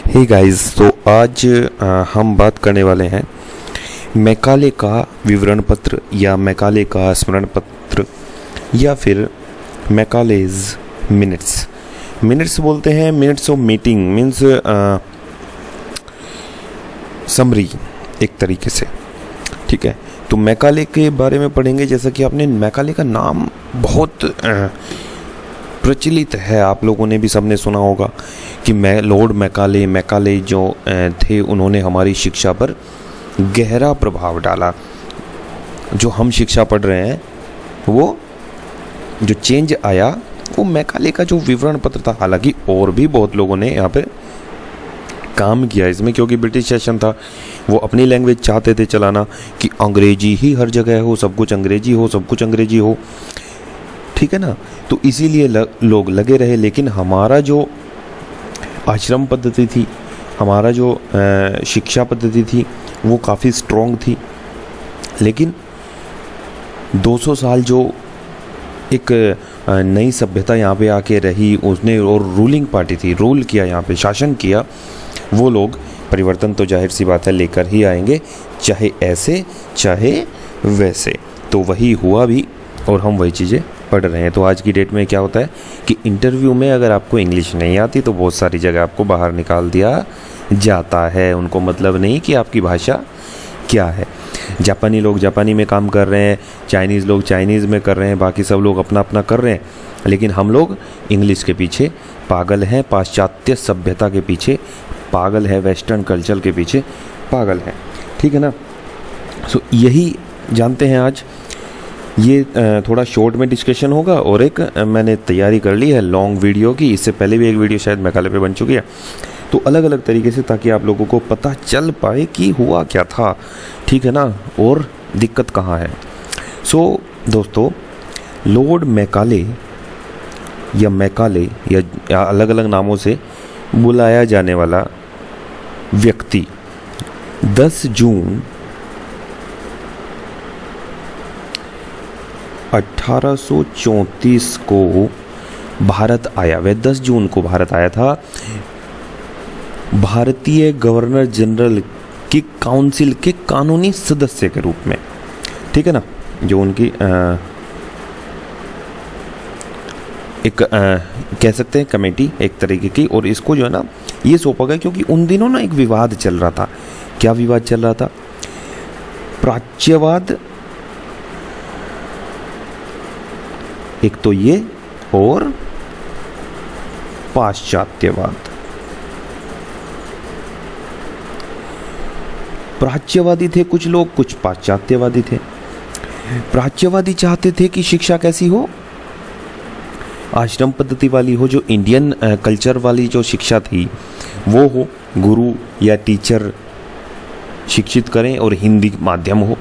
Hey guys, तो आज हम बात करने वाले हैं मैकाले का विवरण पत्र या मैकाले का स्मरण पत्र या फिर मैकालेज मिनट्स। मिनट्स बोलते हैं, minutes of meeting means summary एक तरीके से। ठीक है, तो मैकाले के बारे में पढ़ेंगे। जैसा कि आपने मैकाले का नाम बहुत प्रचलित है, आप लोगों ने भी सबने सुना होगा कि लॉर्ड मैकाले जो थे, उन्होंने हमारी शिक्षा पर गहरा प्रभाव डाला। जो हम शिक्षा पढ़ रहे हैं वो जो चेंज आया वो मैकाले का जो विवरण पत्र था। हालांकि और भी बहुत लोगों ने यहाँ पे काम किया इसमें, क्योंकि ब्रिटिश शासन था, वो अपनी लैंग्वेज चाहते थे चलाना कि अंग्रेजी ही हर जगह हो, सब कुछ अंग्रेजी हो, सब कुछ अंग्रेजी हो। ठीक है ना, तो इसीलिए लोग लगे रहे। लेकिन हमारा जो आश्रम पद्धति थी, हमारा जो शिक्षा पद्धति थी वो काफ़ी स्ट्रॉन्ग थी। लेकिन 200 साल जो एक नई सभ्यता यहाँ पे आके रही, उसने और रूलिंग पार्टी थी, रूल किया यहाँ पे, शासन किया, वो लोग परिवर्तन तो जाहिर सी बात है लेकर ही आएंगे, चाहे ऐसे चाहे वैसे। तो वही हुआ भी और हम वही चीज़ें पढ़ रहे हैं। तो आज की डेट में क्या होता है कि इंटरव्यू में अगर आपको इंग्लिश नहीं आती तो बहुत सारी जगह आपको बाहर निकाल दिया जाता है। उनको मतलब नहीं कि आपकी भाषा क्या है। जापानी लोग जापानी में काम कर रहे हैं, चाइनीज़ लोग चाइनीज़ में कर रहे हैं, बाकी सब लोग अपना अपना कर रहे हैं। लेकिन हम लोग इंग्लिश के पीछे पागल हैं, पाश्चात्य सभ्यता के पीछे पागल है, वेस्टर्न कल्चर के पीछे पागल है। ठीक है ना, सो यही जानते हैं आज। ये थोड़ा शॉर्ट में डिस्कशन होगा और एक मैंने तैयारी कर ली है लॉन्ग वीडियो की। इससे पहले भी एक वीडियो शायद मैकाले पे बन चुकी है, तो अलग अलग तरीके से, ताकि आप लोगों को पता चल पाए कि हुआ क्या था। ठीक है ना, और दिक्कत कहाँ है। सो दोस्तों, लॉर्ड मैकाले या मैकाले या अलग अलग नामों से बुलाया जाने वाला व्यक्ति 10 जून 1834 को भारत आया। वह 10 जून को भारत आया था भारतीय गवर्नर जनरल की काउंसिल के कानूनी सदस्य के रूप में। ठीक है ना, जो उनकी एक कह सकते हैं कमेटी एक तरीके की। और इसको जो है ना ये सौंपा गया क्योंकि उन दिनों ना एक विवाद चल रहा था। क्या विवाद चल रहा था? प्राच्यवाद एक तो ये, और पाश्चात्यवाद। प्राच्यवादी थे कुछ लोग, कुछ पाश्चात्यवादी थे। प्राच्यवादी चाहते थे कि शिक्षा कैसी हो, आश्रम पद्धति वाली हो, जो इंडियन कल्चर वाली जो शिक्षा थी वो हो, गुरु या टीचर शिक्षित करें और हिंदी माध्यम हो।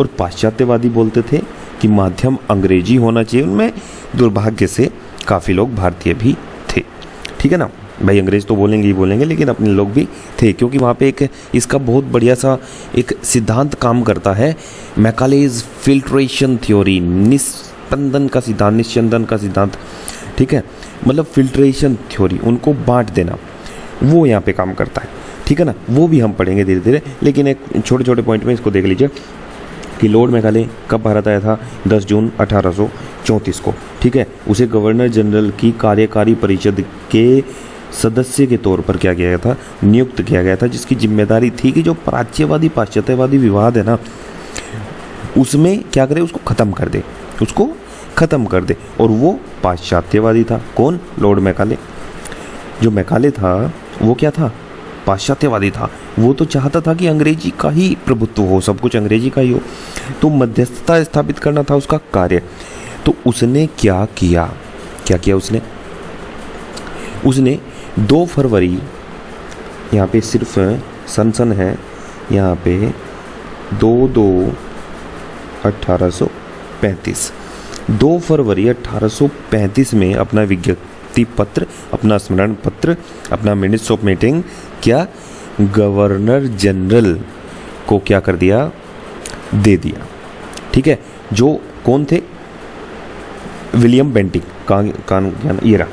और पाश्चात्यवादी बोलते थे कि माध्यम अंग्रेजी होना चाहिए। उनमें दुर्भाग्य से काफ़ी लोग भारतीय भी थे। ठीक है ना भाई, अंग्रेज तो बोलेंगे ही बोलेंगे, लेकिन अपने लोग भी थे, क्योंकि वहाँ पे एक इसका बहुत बढ़िया सा एक सिद्धांत काम करता है, मैकालेज फिल्ट्रेशन थ्योरी, निस्पंदन का सिद्धांत, निस्यंदन का सिद्धांत। ठीक है, मतलब फिल्ट्रेशन थ्योरी, उनको बांट देना, वो यहाँ पे काम करता है। ठीक है ना, वो भी हम पढ़ेंगे धीरे धीरे, लेकिन एक छोटे छोटे पॉइंट में इसको देख लीजिए कि लॉर्ड मैकाले कब भारत आया था? 10 जून 1834 को। ठीक है, उसे गवर्नर जनरल की कार्यकारी परिषद के सदस्य के तौर पर क्या किया गया था? नियुक्त किया गया था, जिसकी जिम्मेदारी थी कि जो प्राच्यवादी पाश्चात्यवादी विवाद है ना, उसमें क्या करे, उसको ख़त्म कर दे, उसको ख़त्म कर दे। और वो पाश्चात्यवादी था। कौन? Lord Macaulay. जो मैकाले था वो क्या था? पाश्चात्यवादी था। वो तो चाहता था कि अंग्रेजी का ही प्रभुत्व हो, सब कुछ अंग्रेजी का ही हो, तो मध्यस्थता स्थापित करना था उसका कार्य। तो उसने क्या किया? उसने 2 फरवरी, यहाँ पे सिर्फ सन है, यहाँ पे 2/2/1835, 2 फरवरी 1835 में अपना विज्ञप्ति पत्र, अपना स्मरण पत्र, अपना मिनट्स ऑफ मीटिंग क्या गवर्नर जनरल को क्या कर दिया? दे दिया। ठीक है, जो कौन थे? विलियम बेंटिक, ये रहा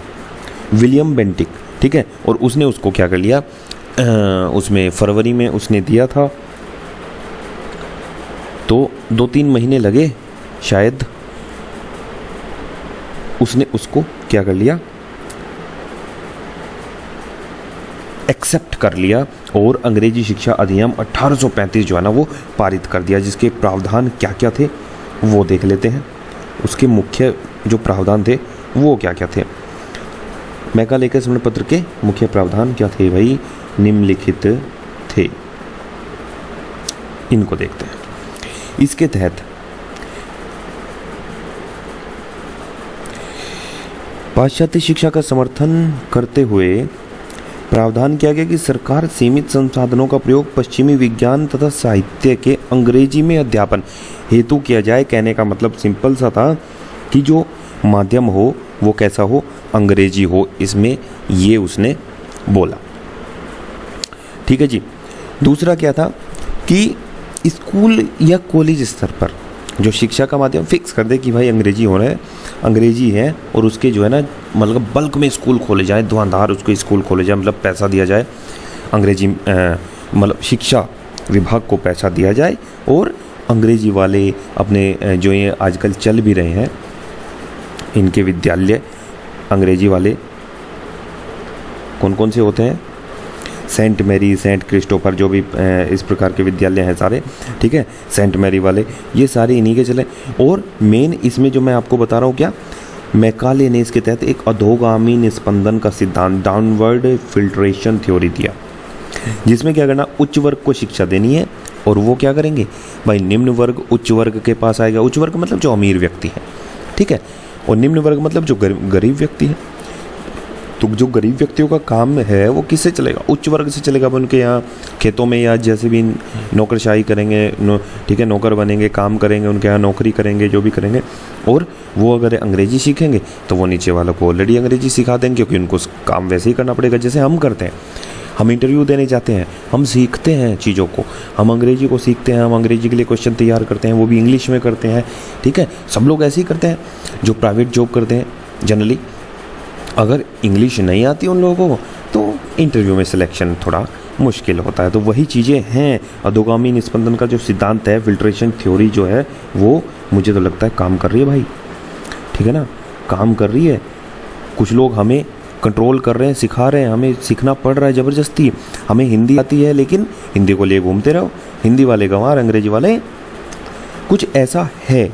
विलियम बेंटिक। ठीक है, और उसने उसको क्या कर लिया? उसमें फरवरी में उसने दिया था, तो 2-3 महीने लगे शायद, उसने उसको क्या कर लिया, एक्सेप्ट कर लिया और अंग्रेजी शिक्षा अधिनियम 1835 जो है ना वो पारित कर दिया, जिसके प्रावधान क्या क्या थे वो देख लेते हैं। उसके मुख्य जो प्रावधान थे वो क्या क्या थे। मैकाले के समन पत्र के मुख्य प्रावधान क्या थे भाई, निम्नलिखित थे, इनको देखते हैं। इसके तहत पाश्चात्य शिक्षा का समर्थन करते हुए प्रावधान किया गया कि सरकार सीमित संसाधनों का प्रयोग पश्चिमी विज्ञान तथा साहित्य के अंग्रेजी में अध्यापन हेतु किया जाए। कहने का मतलब सिंपल सा था कि जो माध्यम हो वो कैसा हो, अंग्रेजी हो, इसमें ये उसने बोला। ठीक है जी। दूसरा क्या था कि स्कूल या कॉलेज स्तर पर जो शिक्षा का माध्यम फिक्स कर दे कि भाई अंग्रेजी हो रहा है, अंग्रेजी है, और उसके जो है ना मतलब बल्क में स्कूल खोले जाए, धुआंधार उसको स्कूल खोले जाए, मतलब पैसा दिया जाए अंग्रेजी, मतलब शिक्षा विभाग को पैसा दिया जाए, और अंग्रेजी वाले अपने जो ये आजकल चल भी रहे हैं इनके विद्यालय, अंग्रेजी वाले कौन कौन से होते हैं, सेंट मैरी, सेंट क्रिस्टोफर, जो भी इस प्रकार के विद्यालय हैं सारे, ठीक है, सेंट मैरी वाले, ये सारे इन्हीं के चले। और मेन इसमें जो मैं आपको बता रहा हूँ क्या, मैकाले ने इसके तहत एक अधोगामी निस्पंदन का सिद्धांत, डाउनवर्ड फिल्ट्रेशन थ्योरी दिया, जिसमें क्या करना, उच्च वर्ग को शिक्षा देनी है, और वो क्या करेंगे भाई, निम्न वर्ग उच्च वर्ग के पास आएगा। उच्च वर्ग मतलब जो अमीर व्यक्ति है, ठीक है, और निम्न वर्ग मतलब जो गरीब व्यक्ति है। तो जो गरीब व्यक्तियों का काम है वो किससे चलेगा, उच्च वर्ग से चलेगा। उनके यहाँ खेतों में या जैसे भी नौकरशाही करेंगे, ठीक है, नौकर बनेंगे, काम करेंगे, उनके यहाँ नौकरी करेंगे, जो भी करेंगे, और वो अगर अंग्रेजी सीखेंगे तो वो नीचे वालों को ऑलरेडी अंग्रेजी सिखा देंगे, क्योंकि उनको काम वैसे ही करना पड़ेगा जैसे हम करते हैं। हम इंटरव्यू देने जाते हैं, हम सीखते हैं चीज़ों को, हम अंग्रेजी को सीखते हैं, हम अंग्रेजी के लिए क्वेश्चन तैयार करते हैं, वो भी इंग्लिश में करते हैं, ठीक है, सब लोग ऐसे ही करते हैं। जो प्राइवेट जॉब करते हैं जनरली, अगर इंग्लिश नहीं आती उन लोगों को तो इंटरव्यू में सिलेक्शन थोड़ा मुश्किल होता है। तो वही चीज़ें हैं, अधोगामी निस्पंदन का जो सिद्धांत है, फिल्ट्रेशन थ्योरी जो है, वो मुझे तो लगता है काम कर रही है भाई, ठीक है ना, काम कर रही है। कुछ लोग हमें कंट्रोल कर रहे हैं, सिखा रहे हैं, हमें सीखना पड़ रहा है ज़बरदस्ती। हमें हिंदी आती है लेकिन हिंदी को लिए घूमते रहो, हिंदी वाले गंवार, अंग्रेजी वाले, कुछ ऐसा है,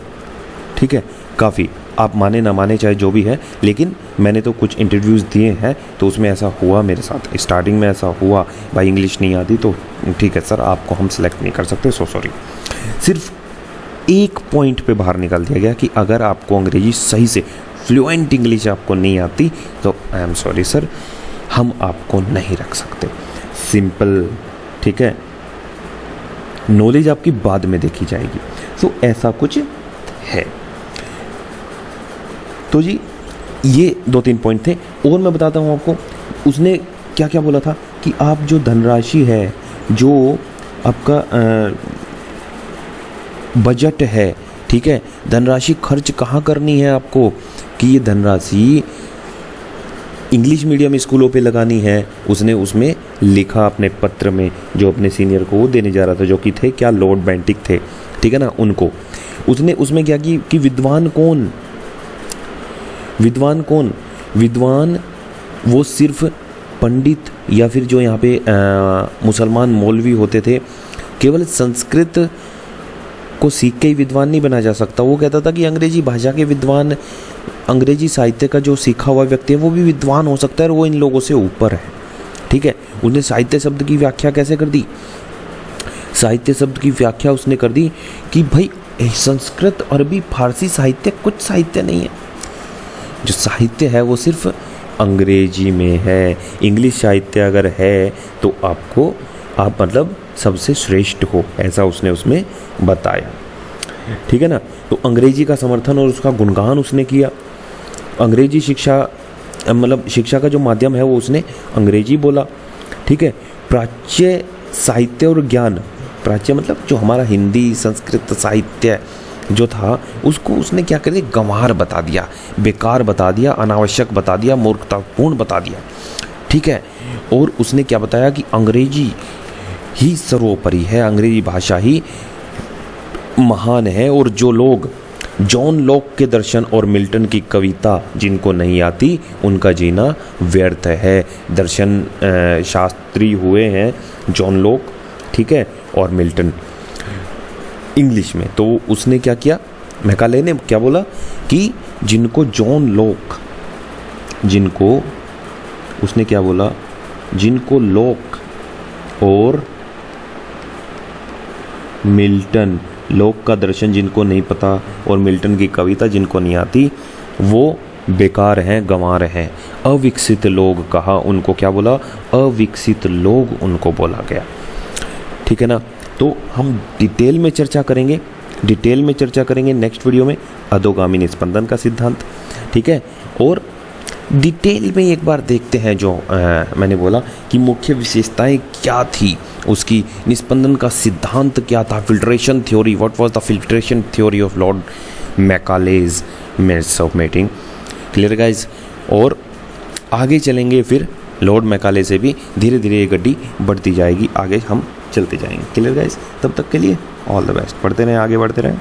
ठीक है, काफ़ी, आप माने ना माने चाहे जो भी है, लेकिन मैंने तो कुछ इंटरव्यूज़ दिए हैं तो उसमें ऐसा हुआ मेरे साथ, स्टार्टिंग में ऐसा हुआ, भाई इंग्लिश नहीं आती तो ठीक है सर, आपको हम सेलेक्ट नहीं कर सकते, सो सॉरी। सिर्फ एक पॉइंट पे बाहर निकाल दिया गया कि अगर आपको अंग्रेजी सही से फ्लुएंट इंग्लिश आपको नहीं आती तो आई एम सॉरी सर, हम आपको नहीं रख सकते, सिंपल, ठीक है, नॉलेज आपकी बाद में देखी जाएगी। तो ऐसा कुछ है। तो जी ये 2-3 पॉइंट थे, और मैं बताता हूँ आपको उसने क्या क्या बोला था कि आप जो धनराशि है, जो आपका बजट है, ठीक है, धनराशि खर्च कहाँ करनी है आपको, कि ये धनराशि इंग्लिश मीडियम स्कूलों पे लगानी है। उसने उसमें लिखा अपने पत्र में, जो अपने सीनियर को वो देने जा रहा था, जो कि थे क्या, लॉर्ड बेंटिक थे, ठीक है ना, उनको उसने उसमें क्या कि विद्वान कौन, विद्वान वो सिर्फ पंडित या फिर जो यहाँ पे मुसलमान मौलवी होते थे, केवल संस्कृत को सीख के ही विद्वान नहीं बना जा सकता। वो कहता था कि अंग्रेजी भाषा के विद्वान, अंग्रेजी साहित्य का जो सीखा हुआ व्यक्ति है वो भी विद्वान हो सकता है, और वो इन लोगों से ऊपर है, ठीक है। उसने साहित्य शब्द की व्याख्या कैसे कर दी, साहित्य शब्द की व्याख्या उसने कर दी कि भाई संस्कृत, अरबी, फारसी साहित्य कुछ साहित्य नहीं है, जो साहित्य है वो सिर्फ अंग्रेजी में है। इंग्लिश साहित्य अगर है तो आपको, आप मतलब सबसे श्रेष्ठ हो, ऐसा उसने उसमें बताया, ठीक है ना। तो अंग्रेजी का समर्थन और उसका गुणगान उसने किया। अंग्रेजी शिक्षा, मतलब शिक्षा का जो माध्यम है वो उसने अंग्रेजी बोला, ठीक है। प्राच्य साहित्य और ज्ञान, प्राच्य मतलब जो हमारा हिंदी संस्कृत साहित्य जो था, उसको उसने क्या कर दिया, गंवार बता दिया, बेकार बता दिया, अनावश्यक बता दिया, मूर्खतापूर्ण बता दिया, ठीक है। और उसने क्या बताया कि अंग्रेजी ही सर्वोपरि है, अंग्रेजी भाषा ही महान है, और जो लोग जॉन लॉक के दर्शन और मिल्टन की कविता जिनको नहीं आती उनका जीना व्यर्थ है। दर्शन शास्त्री हुए हैं जॉन लॉक, ठीक है, और मिल्टन इंग्लिश में। तो उसने क्या किया, मैकाले ने क्या बोला कि जिनको जॉन लॉक, जिनको उसने क्या बोला, जिनको लॉक और मिल्टन, लॉक का दर्शन जिनको नहीं पता और मिल्टन की कविता जिनको नहीं आती वो बेकार हैं, गंवार हैं। अविकसित लोग कहा, उनको क्या बोला, अविकसित लोग उनको बोला गया, ठीक है ना। तो हम डिटेल में चर्चा करेंगे, नेक्स्ट वीडियो में अधोगामी निस्पंदन का सिद्धांत, ठीक है। और डिटेल में एक बार देखते हैं जो मैंने बोला कि मुख्य विशेषताएं क्या थी उसकी, निस्पंदन का सिद्धांत क्या था, filtration theory, what was the filtration theory of lord Macaulay's methods of mating. Clear guys. और आगे चलेंगे, फिर लॉर्ड मैकाले से भी धीरे धीरे ये गड्डी बढ़ती जाएगी, आगे हम चलते जाएंगे। Clear guys. तब तक के लिए ऑल द बेस्ट, पढ़ते रहें, आगे बढ़ते रहें।